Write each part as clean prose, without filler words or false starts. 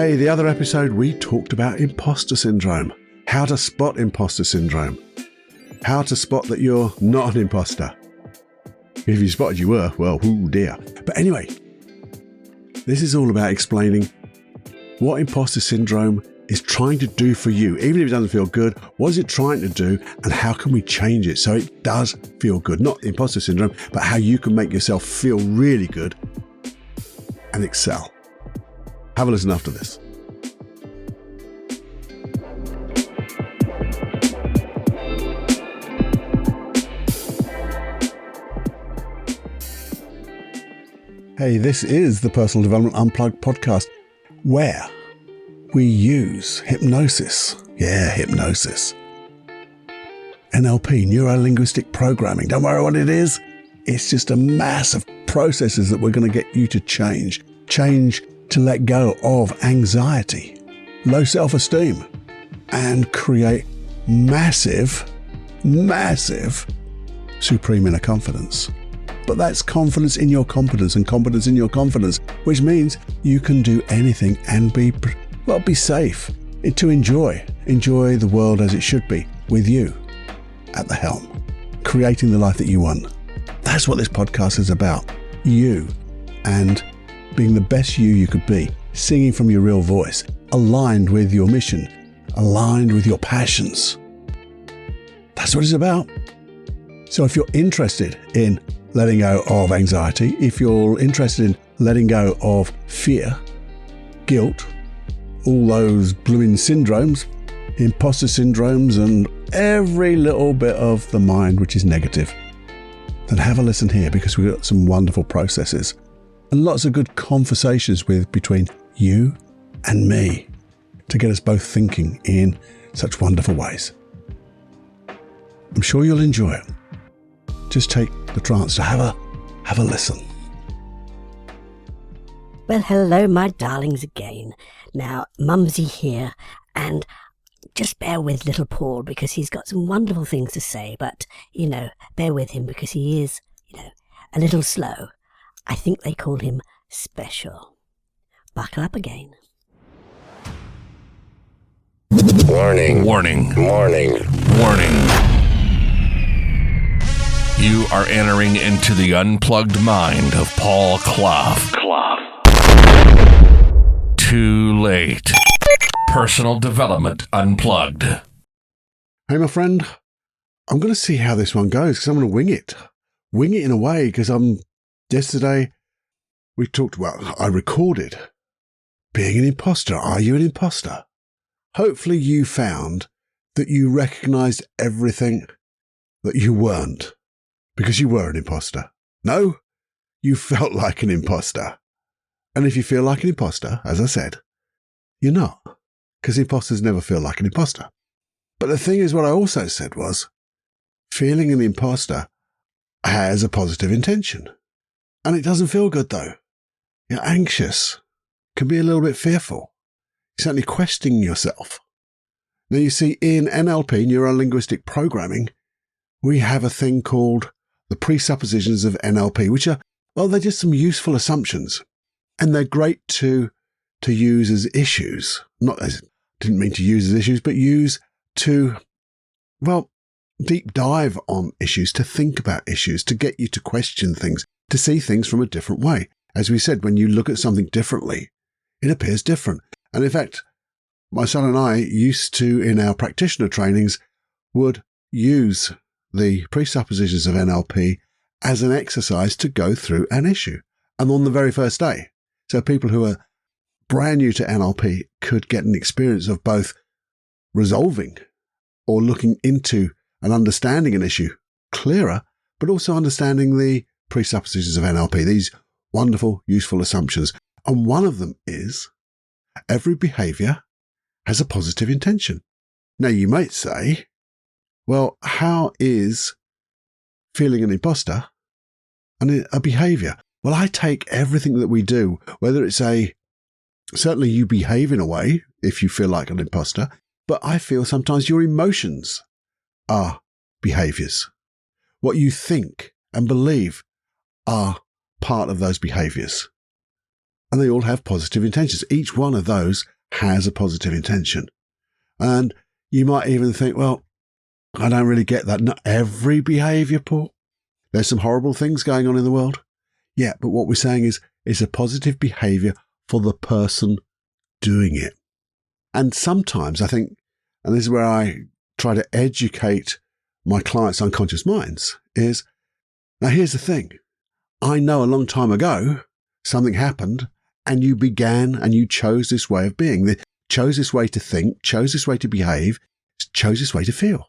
Hey, the other episode we talked about imposter syndrome, how to spot imposter syndrome, how to spot that you're not an imposter. If you spotted you were, well, oh dear. But anyway, this is all about explaining what imposter syndrome is trying to do for you. Even if it doesn't feel good, what is it trying to do and how can we change it so it does feel good? Not imposter syndrome, but how you can make yourself feel really good and excel. Have a listen after this. Hey, this is the Personal Development Unplugged podcast, where we use hypnosis. Yeah, hypnosis. NLP, neuro-linguistic programming. Don't worry what it is. It's just a mass of processes that we're going to get you to change. Change to let go of anxiety, low self-esteem, and create massive supreme inner confidence. But that's confidence in your competence and competence in your confidence, which means you can do anything and be safe, to enjoy the world as it should be, with you at the helm, creating the life that you want. That's what this podcast is about. You and being the best you could be, singing from your real voice, aligned with your mission, aligned with your passions. That's what it's about. So if you're interested in letting go of anxiety, if you're interested in letting go of fear, guilt, all those blooming syndromes, imposter syndromes, and every little bit of the mind which is negative, then have a listen here, because we've got some wonderful processes and lots of good conversations between you and me to get us both thinking in such wonderful ways. I'm sure you'll enjoy it. Just take the chance to have a listen. Well, hello, my darlings again. Now, Mumsy here, and just bear with little Paul because he's got some wonderful things to say, but, bear with him because he is, a little slow. I think they call him special. Buckle up again. Warning. Warning. Warning. Warning. You are entering into the unplugged mind of Paul Clough. Too late. Personal Development Unplugged. Hey, my friend, I'm going to see how this one goes because I'm going to wing it. Wing it in a way because yesterday I recorded being an imposter. Are you an imposter? Hopefully you found that you recognized everything that you weren't because you were an imposter. No, you felt like an imposter. And if you feel like an imposter, as I said, you're not, because imposters never feel like an imposter. But the thing is, what I also said was, feeling an imposter has a positive intention. And it doesn't feel good, though. You're anxious, can be a little bit fearful. You're certainly questioning yourself. Now, you see, in NLP, neuro-linguistic programming, we have a thing called the pre-suppositions of NLP, which are, they're just some useful assumptions. And they're great to use as issues. Didn't mean to use as issues, but use to, deep dive on issues, to think about issues, to get you to question things, to see things from a different way. As we said, when you look at something differently, it appears different. And in fact, my son and I used to, in our practitioner trainings, would use the presuppositions of NLP as an exercise to go through an issue. And on the very first day. So people who are brand new to NLP could get an experience of both resolving or looking into and understanding an issue clearer, but also understanding the presuppositions of NLP, these wonderful, useful assumptions. And one of them is every behavior has a positive intention. Now, you might say, well, how is feeling an imposter and a behavior? Well, I take everything that we do, whether it's certainly you behave in a way if you feel like an imposter, but I feel sometimes your emotions are behaviors. What you think and believe are part of those behaviors. And they all have positive intentions. Each one of those has a positive intention. And you might even think, well, I don't really get that. Not every behavior, Paul. There's some horrible things going on in the world. Yeah, but what we're saying is it's a positive behavior for the person doing it. And sometimes I think, and this is where I try to educate my clients' unconscious minds, is, now here's the thing. I know a long time ago something happened and you began and you chose this way of being, chose this way to think, chose this way to behave, chose this way to feel.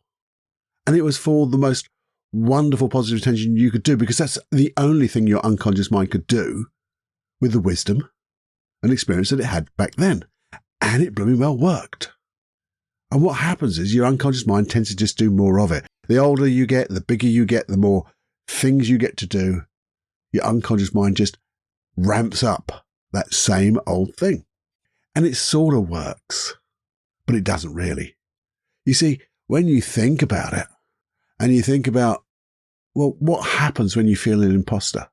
And it was for the most wonderful positive intention you could do, because that's the only thing your unconscious mind could do with the wisdom and experience that it had back then. And it blooming well worked. And what happens is your unconscious mind tends to just do more of it. The older you get, the bigger you get, the more things you get to do, your unconscious mind just ramps up that same old thing. And it sort of works, but it doesn't really. You see, when you think about it, and you think about, well, what happens when you feel an imposter?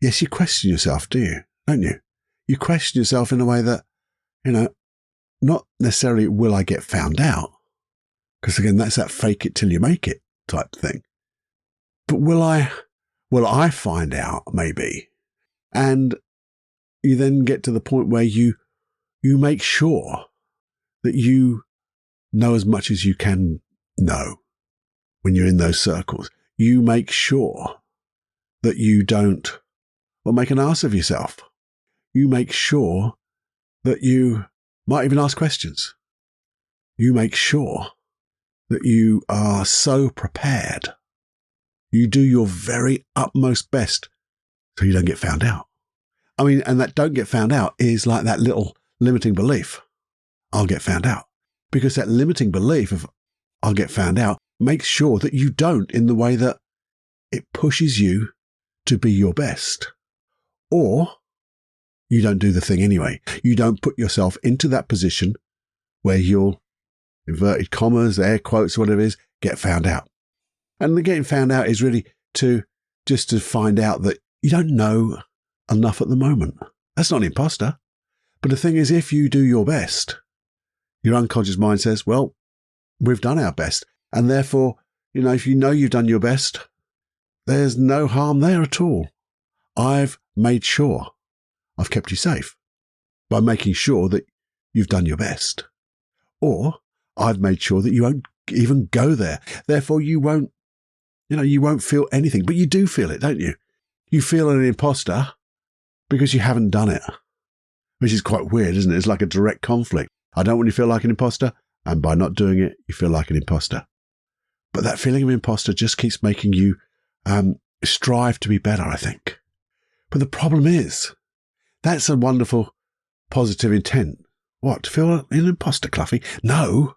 Yes, you question yourself, do you? Don't you? You question yourself in a way that, not necessarily will I get found out? Because again, that's that fake it till you make it type thing. But will I find out maybe? And you then get to the point where you make sure that you know as much as you can know when you're in those circles. You make sure that you don't make an ass of yourself. You make sure that you might even ask questions. You make sure that you are so prepared. You do your very utmost best so you don't get found out. I mean, and that don't get found out is like that little limiting belief. I'll get found out. Because that limiting belief of I'll get found out makes sure that you don't, in the way that it pushes you to be your best. Or you don't do the thing anyway. You don't put yourself into that position where you'll, inverted commas, air quotes, whatever it is, get found out. And the getting found out is really to find out that you don't know enough at the moment. That's not an imposter. But the thing is, if you do your best, your unconscious mind says, well, we've done our best. And therefore, if you know you've done your best, there's no harm there at all. I've made sure I've kept you safe by making sure that you've done your best. Or I've made sure that you won't even go there. Therefore, you won't feel anything. But you do feel it, don't you? You feel an imposter because you haven't done it, which is quite weird, isn't it? It's like a direct conflict. I don't want you to feel like an imposter, and by not doing it, you feel like an imposter. But that feeling of imposter just keeps making you strive to be better, I think. But the problem is, that's a wonderful positive intent. What, to feel an imposter, Cloughie? No,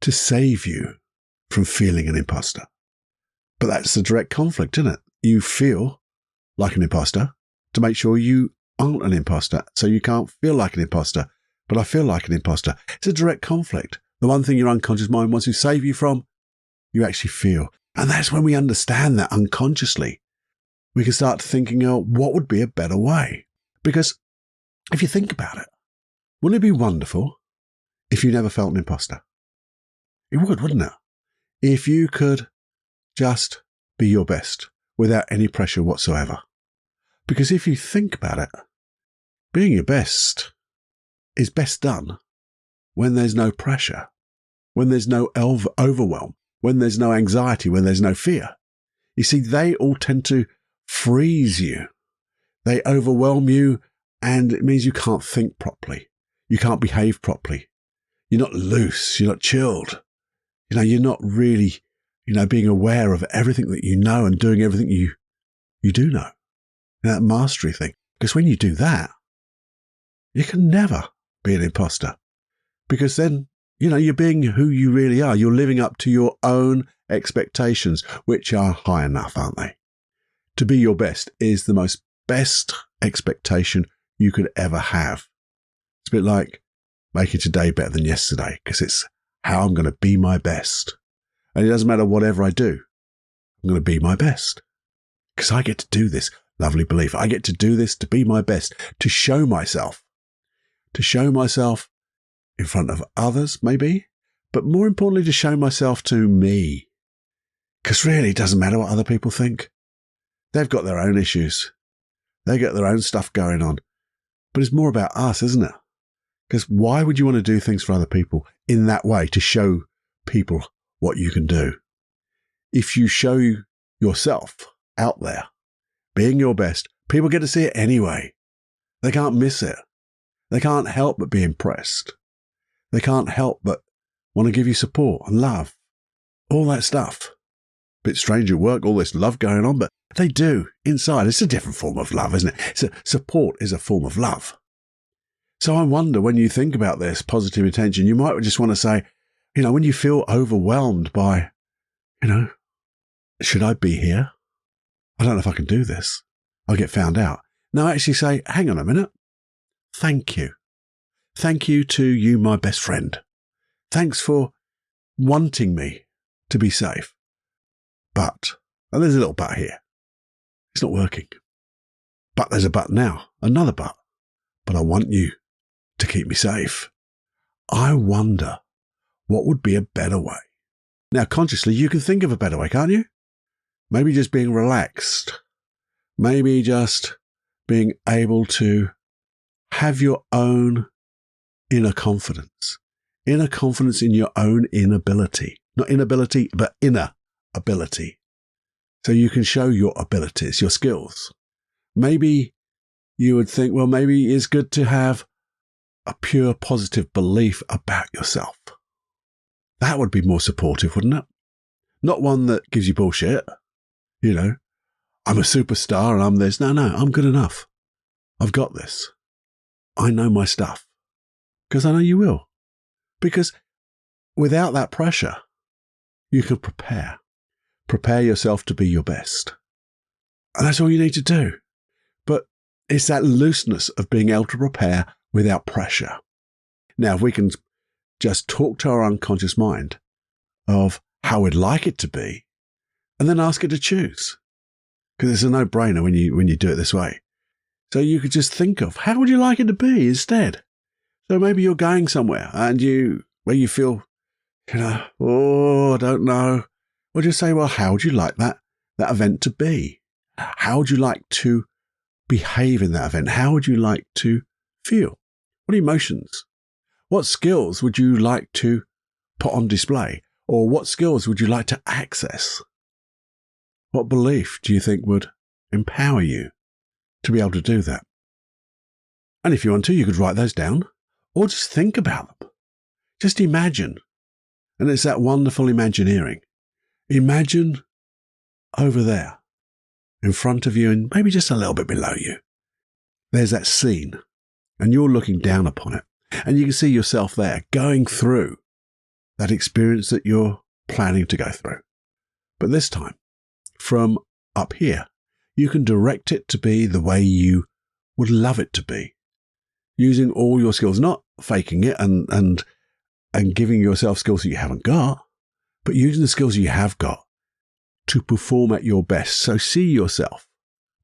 to save you from feeling an imposter. But that's the direct conflict, isn't it? You feel like an imposter to make sure you aren't an imposter, so you can't feel like an imposter. But I feel like an imposter. It's a direct conflict. The one thing your unconscious mind wants to save you from, you actually feel. And that's when we understand that unconsciously. We can start thinking, what would be a better way? Because if you think about it, wouldn't it be wonderful if you never felt an imposter? It would, wouldn't it? If you could just be your best without any pressure whatsoever. Because if you think about it, being your best is best done when there's no pressure, when there's no overwhelm, when there's no anxiety, when there's no fear. You see, they all tend to freeze you. They overwhelm you, and it means you can't think properly. You can't behave properly. You're not loose. You're not chilled. You're not really, being aware of everything that you know and doing everything you do know. That mastery thing. Because when you do that, you can never be an imposter. Because then, you're being who you really are. You're living up to your own expectations, which are high enough, aren't they? To be your best is the most best expectation you could ever have. It's a bit like making today better than yesterday, because it's how I'm going to be my best. And it doesn't matter whatever I do, I'm going to be my best. Because I get to do this lovely belief. I get to do this to be my best, to show myself in front of others, maybe, but more importantly, to show myself to me. Because really, it doesn't matter what other people think. They've got their own issues. They get their own stuff going on. But it's more about us, isn't it? Because why would you want to do things for other people in that way, to show people what you can do? If you show yourself out there, being your best, people get to see it anyway. They can't miss it. They can't help but be impressed. They can't help but want to give you support and love. All that stuff. Bit strange at work, all this love going on, but they do inside. It's a different form of love, isn't it? Support is a form of love. So I wonder, when you think about this positive intention, you might just want to say, when you feel overwhelmed by, should I be here? I don't know if I can do this. I'll get found out. Now actually say, hang on a minute. Thank you. Thank you to you, my best friend. Thanks for wanting me to be safe. But, and there's a little but here. It's not working. But there's a but now, another but. But I want you to keep me safe. I wonder what would be a better way. Now, consciously, you can think of a better way, can't you? Maybe just being relaxed. Maybe just being able to have your own inner confidence. Inner confidence in your own inability. Not inability, but inner ability. So you can show your abilities, your skills. Maybe you would think, well, maybe it's good to have a pure positive belief about yourself. That would be more supportive, wouldn't it? Not one that gives you bullshit. I'm a superstar and I'm this. No, I'm good enough. I've got this. I know my stuff. Because I know you will. Because without that pressure, you can prepare. Prepare yourself to be your best. And that's all you need to do. But it's that looseness of being able to prepare without pressure. Now, if we can just talk to our unconscious mind of how we'd like it to be, and then ask it to choose. Because it's a no-brainer when you do it this way. So you could just think of, how would you like it to be instead? So maybe you're going somewhere and where you feel, I don't know. Well, just say, well, how would you like that event to be? How would you like to behave in that event? How would you like to feel? What emotions? What skills would you like to put on display? Or what skills would you like to access? What belief do you think would empower you to be able to do that? And if you want to, you could write those down or just think about them. Just imagine. And it's that wonderful imagineering. Imagine over there, in front of you and maybe just a little bit below you. There's that scene and you're looking down upon it and you can see yourself there going through that experience that you're planning to go through. But this time, from up here, you can direct it to be the way you would love it to be, using all your skills, not faking it and giving yourself skills that you haven't got, but using the skills you have got to perform at your best. So see yourself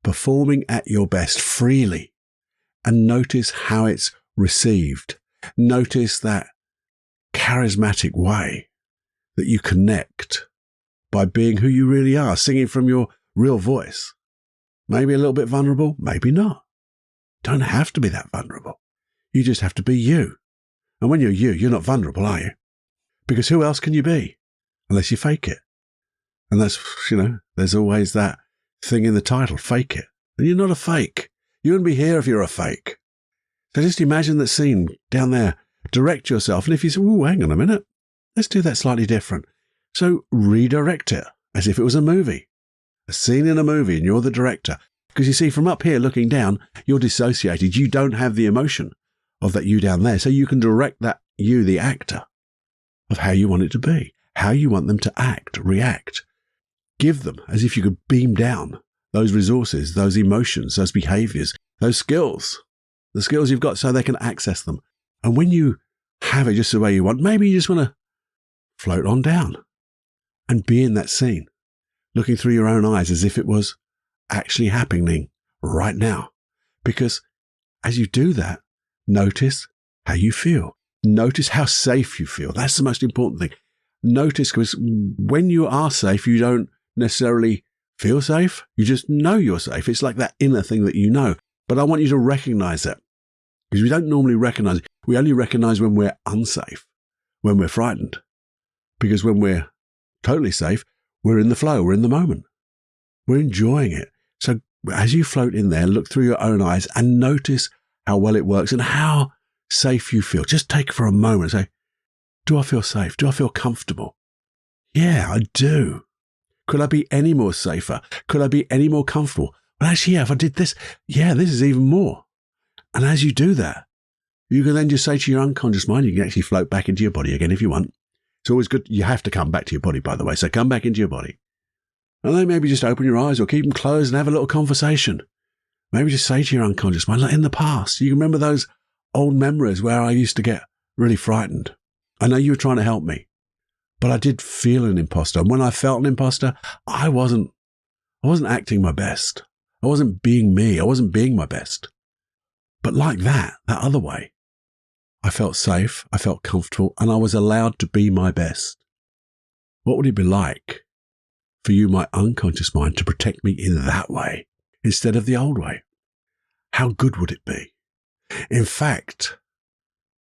performing at your best freely and notice how it's received. Notice that charismatic way that you connect by being who you really are, singing from your real voice. Maybe a little bit vulnerable, maybe not. Don't have to be that vulnerable. You just have to be you. And when you're not vulnerable, are you? Because who else can you be? Unless you fake it. And that's, there's always that thing in the title, fake it. And you're not a fake. You wouldn't be here if you're a fake. So just imagine that scene down there. Direct yourself. And if you say, hang on a minute, let's do that slightly different. So redirect it as if it was a movie. A scene in a movie and you're the director. Because you see, from up here looking down, you're dissociated. You don't have the emotion of that you down there. So you can direct that you, the actor, of how you want it to be, how you want them to act, react. Give them as if you could beam down those resources, those emotions, those behaviors, those skills, the skills you've got so they can access them. And when you have it just the way you want, maybe you just want to float on down and be in that scene, looking through your own eyes as if it was actually happening right now. Because as you do that, notice how you feel. Notice how safe you feel. That's the most important thing. Notice, because when you are safe, you don't necessarily feel safe. You just know you're safe. It's like that inner thing that you know. But I want you to recognize that, because we don't normally recognize it. We only recognize when we're unsafe, when we're frightened. Because when we're totally safe, we're in the flow. We're in the moment. We're enjoying it. So as you float in there, look through your own eyes and notice how well it works and how safe you feel. Just take it for a moment and say, do I feel safe? Do I feel comfortable? Yeah, I do. Could I be any more safer? Could I be any more comfortable? Well, actually, yeah, if I did this, yeah, this is even more. And as you do that, you can then just say to your unconscious mind, you can actually float back into your body again if you want. It's always good. You have to come back to your body, by the way. So come back into your body. And then maybe just open your eyes or keep them closed and have a little conversation. Maybe just say to your unconscious mind, like in the past, you remember those old memories where I used to get really frightened. I know you were trying to help me, but I did feel an imposter. And when I felt an imposter, I wasn't acting my best. I wasn't being me. I wasn't being my best. But like that other way, I felt safe, I felt comfortable, and I was allowed to be my best. What would it be like for you, my unconscious mind, to protect me in that way instead of the old way? How good would it be? In fact,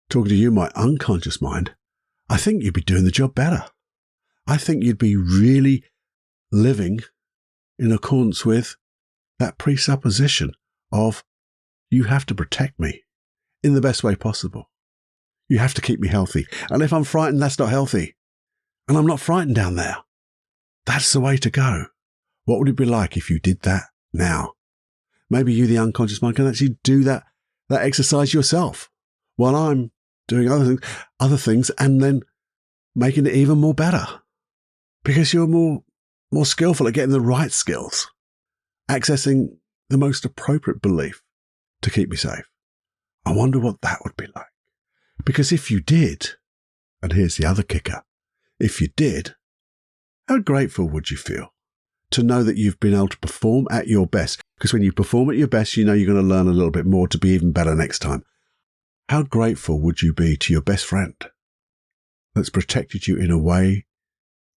talking to you, my unconscious mind, I think you'd be doing the job better. I think you'd be really living in accordance with that presupposition of you have to protect me in the best way possible. You have to keep me healthy. And if I'm frightened, that's not healthy. And I'm not frightened down there. That's the way to go. What would it be like if you did that now? Maybe you, the unconscious mind, can actually do that exercise yourself while I'm doing other things and then making it even more better. Because you're more skillful at getting the right skills, accessing the most appropriate belief to keep me safe. I wonder what that would be like. Because if you did, and here's the other kicker, if you did, how grateful would you feel to know that you've been able to perform at your best? Because when you perform at your best, you know you're going to learn a little bit more to be even better next time. How grateful would you be to your best friend that's protected you in a way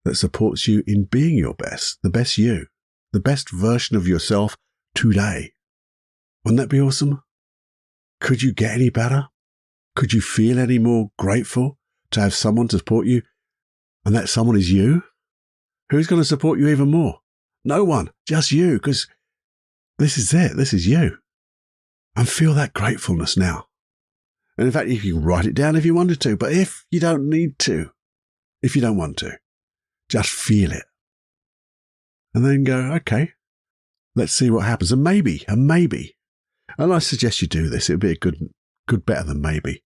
that supports you in being your best, the best you, the best version of yourself today? Wouldn't that be awesome? Could you get any better? Could you feel any more grateful to have someone to support you, and that someone is you? Who's going to support you even more? No one, just you, because this is it. This is you. And feel that gratefulness now. And in fact, you can write it down if you wanted to, but if you don't need to, if you don't want to, just feel it. And then go, okay, let's see what happens. And maybe, and I suggest you do this, it'd be a good better than maybe.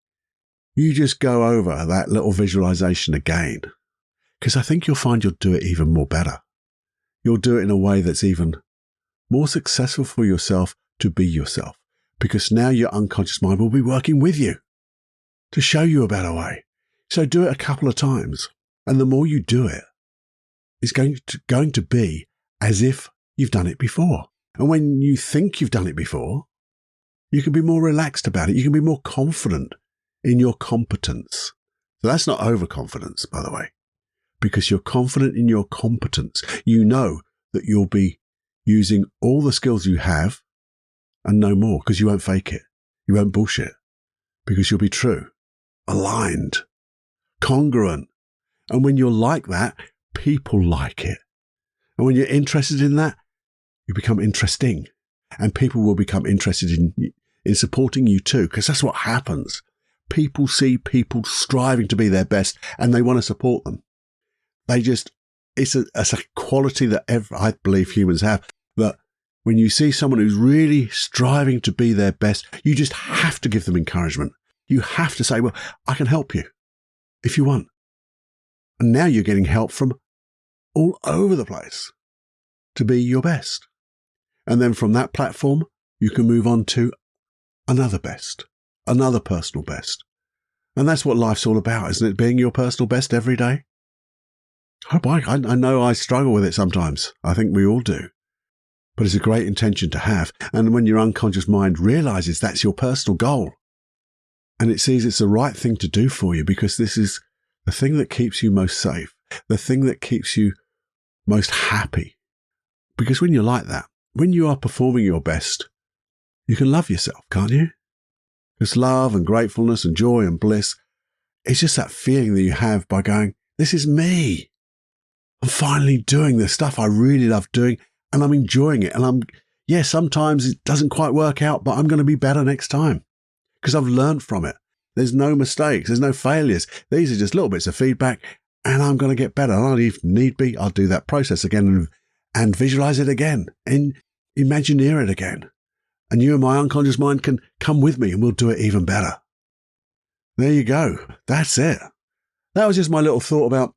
You just go over that little visualization again, because I think you'll find you'll do it even more better. You'll do it in a way that's even more successful for yourself to be yourself, because now your unconscious mind will be working with you to show you a better way. So do it a couple of times, and the more you do it, it's going to be as if you've done it before. And when you think you've done it before, you can be more relaxed about it. You can be more confident in your competence. So that's not overconfidence, by the way, because you're confident in your competence. You know that you'll be using all the skills you have and no more, because you won't fake it. You won't bullshit, because you'll be true, aligned, congruent. And when you're like that, people like it. And when you're interested in that, you become interesting, and people will become interested in supporting you too, because that's what happens. People see people striving to be their best and they want to support them. It's a quality that I believe humans have, that when you see someone who's really striving to be their best, you just have to give them encouragement. You have to say, well, I can help you if you want. And now you're getting help from all over the place to be your best. And then from that platform, you can move on to another best, another personal best. And that's what life's all about, isn't it? Being your personal best every day. I know I struggle with it sometimes. I think we all do. but it's a great intention to have. And when your unconscious mind realizes that's your personal goal, and it sees it's the right thing to do for you, because this is the thing that keeps you most safe, the thing that keeps you most happy. Because when you're like that, when you are performing your best, you can love yourself, can't you? Because love and gratefulness and joy and bliss, it's just that feeling that you have by going, this is me. I'm finally doing the stuff I really love doing, and I'm enjoying it. And sometimes it doesn't quite work out, but I'm going to be better next time because I've learned from it. There's no mistakes. There's no failures. These are just little bits of feedback, and I'm going to get better. And if need be, I'll do that process again and visualize it again and imagineer it again. And you and my unconscious mind can come with me and we'll do it even better. There you go. That's it. That was just my little thought about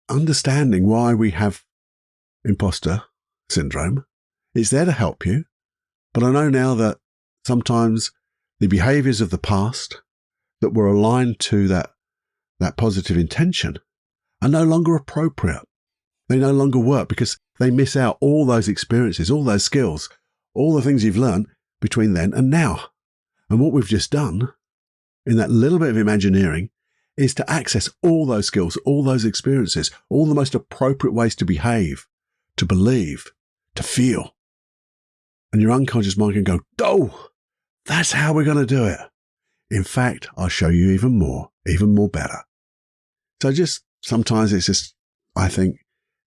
understanding why we have imposter syndrome. It's there to help you. But I know now that sometimes the behaviors of the past that were aligned to that positive intention are no longer appropriate. They no longer work because they miss out all those experiences, all those skills, all the things you've learned between then and now. And what we've just done in that little bit of imagineering is to access all those skills, all those experiences, all the most appropriate ways to behave, to believe, to feel. And your unconscious mind can go, oh, that's how we're going to do it. In fact, I'll show you even more better. So just sometimes it's just, I think,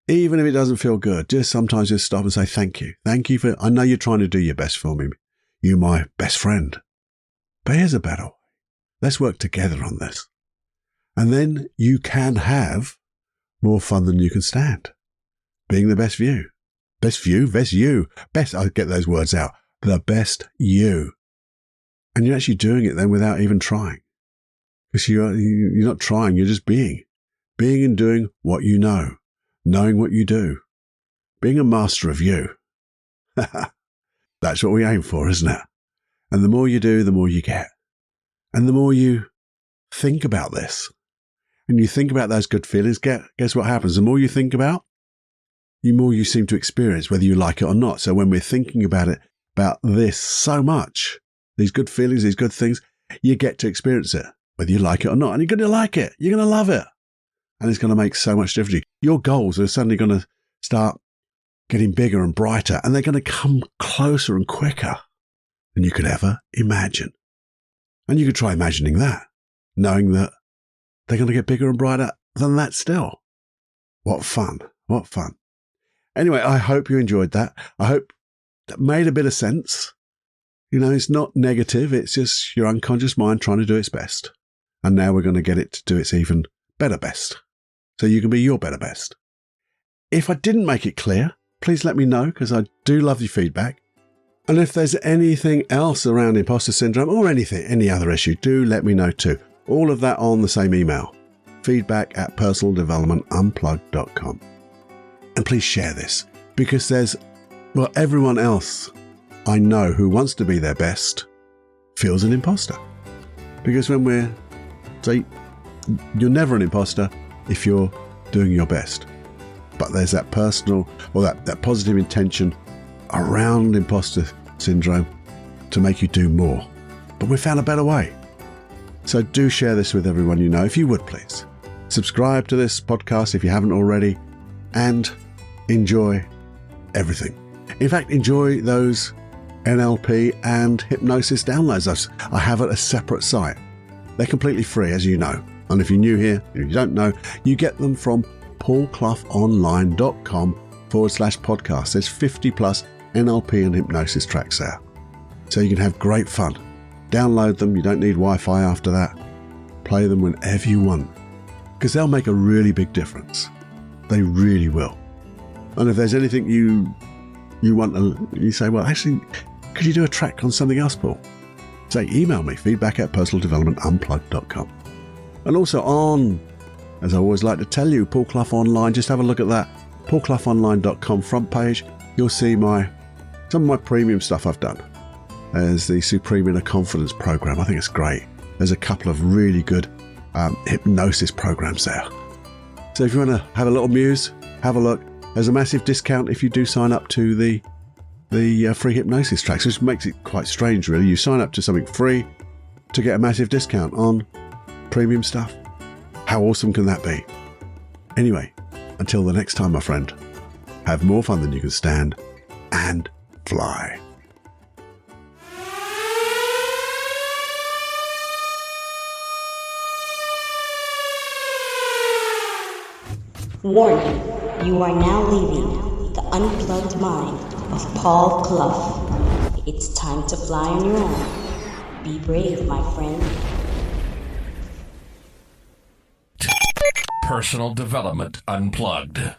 even if it doesn't feel good, just sometimes just stop and say, thank you. Thank you I know you're trying to do your best for me. You're my best friend. But here's a better way. Let's work together on this. And then you can have more fun than you can stand. Being the best you. Best you. I'll get those words out. The best you. And you're actually doing it then without even trying. Because you're not trying, you're just being. Being and doing what you know. Knowing what you do. Being a master of you. That's what we aim for, isn't it? And the more you do, the more you get. And the more you think about this, and you think about those good feelings, guess what happens? The more you think about, the more you seem to experience, whether you like it or not. So when we're thinking about this so much, these good feelings, these good things, you get to experience it, whether you like it or not. And you're going to like it. You're going to love it. And it's going to make so much difference. Your goals are suddenly going to start getting bigger and brighter, and they're going to come closer and quicker than you could ever imagine. And you could try imagining that, knowing that they're going to get bigger and brighter than that still. What fun. What fun. Anyway, I hope you enjoyed that. I hope that made a bit of sense. You know, it's not negative. It's just your unconscious mind trying to do its best. And now we're going to get it to do its even better best. So you can be your better best. If I didn't make it clear, please let me know, because I do love your feedback. And if there's anything else around imposter syndrome or any other issue, do let me know too. All of that on the same email, feedback@personaldevelopmentunplugged.com. And please share this, because everyone else I know who wants to be their best feels an imposter. Because you're never an imposter if you're doing your best. But there's that personal or that positive intention around imposter syndrome to make you do more. But we found a better way. So do share this with everyone you know, if you would please. Subscribe to this podcast if you haven't already, and enjoy everything. In fact, enjoy those NLP and hypnosis downloads I have at a separate site. They're completely free, as you know. And if you're new here, if you don't know, you get them from paulcloughonline.com/podcast. There's 50 plus NLP and hypnosis tracks there. So you can have great fun. Download them. You don't need Wi-Fi after that. Play them whenever you want, because they'll make a really big difference. They really will. And if there's anything you want, you say, well, actually, could you do a track on something else, Paul? Say, email me, feedback@personaldevelopmentunplugged.com. And also as I always like to tell you, Paul Clough Online, just have a look at that. paulcloughonline.com front page. You'll see some of my premium stuff I've done. There's the Supreme Inner Confidence program. I think it's great. There's a couple of really good hypnosis programs there. So if you want to have a little muse, have a look. There's a massive discount if you do sign up to the the free hypnosis tracks, which makes it quite strange, really. You sign up to something free to get a massive discount on premium stuff. How awesome can that be? Anyway, until the next time, my friend, have more fun than you can stand and fly. Warning, you are now leaving the unplugged mind of Paul Clough. It's time to fly on your own. Be brave, my friend. Personal Development Unplugged.